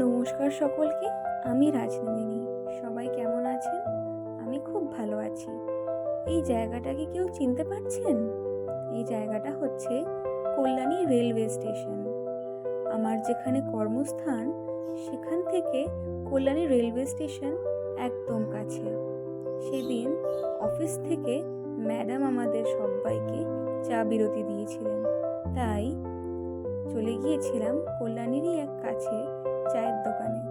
নমস্কার সকলকে। আমি রাজনন্দিনী। সবাই কেমন আছেন? আমি খুব ভালো আছি। এই জায়গাটাকে কেউ চিনতে পারছেন? এই জায়গাটা হচ্ছে কল্যাণী রেলওয়ে স্টেশন। আমার যেখানে কর্মস্থান সেখান থেকে কল্যাণী রেলওয়ে স্টেশন একদম কাছে। সেদিন অফিস থেকে ম্যাডাম আমাদের সবাইকে চা বিরতি দিয়েছিলেন, তাই চলে গিয়েছিলাম কল্যাণীরই এক কাছে চায়ের দোকানে।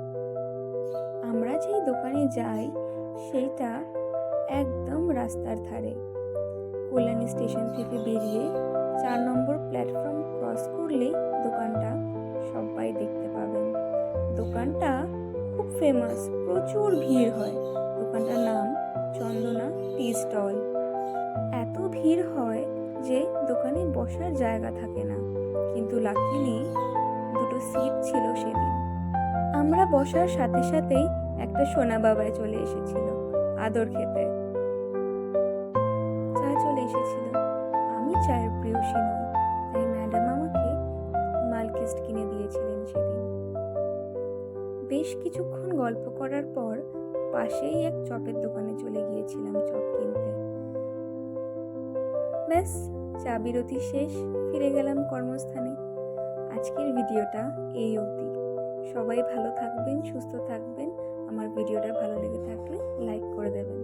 আমরা যেই দোকানে যাই সেইটা একদম রাস্তার ধারে। কল্যাণী স্টেশন থেকে বেরিয়ে 4 নম্বর প্ল্যাটফর্ম ক্রস করলেই দোকানটা সবাই দেখতে পাবেন। দোকানটা খুব ফেমাস, প্রচুর ভিড় হয়। দোকানটার নাম চন্দনা টি স্টল। এত ভিড় হয় যে দোকানে বসার জায়গা থাকে না, কিন্তু লাকিলি দুটো সিট ছিল সেদিন। আমরা বসার সাথে সাথেই একটা সোনা বাবায় চলে এসেছিল আদর খেতে। চা চলে এসেছিল। আমি চায়ের প্রিয়সী নই, তাই ম্যাডাম আমাকে মালকিস্ট কিনে দিয়েছিলেন সেদিন। বেশ কিছুক্ষণ গল্প করার পর পাশেই এক চপের দোকানে চলে গিয়েছিলাম চপ কিনতে। ব্যাস, চা বিরতি শেষ, ফিরে গেলাম কর্মস্থানে। আজকের ভিডিওটা এই অবধি। সবাই ভালো থাকবেন, সুস্থ থাকবেন। আমার ভিডিওটা ভালো লেগে থাকলে লাইক করে দেবেন।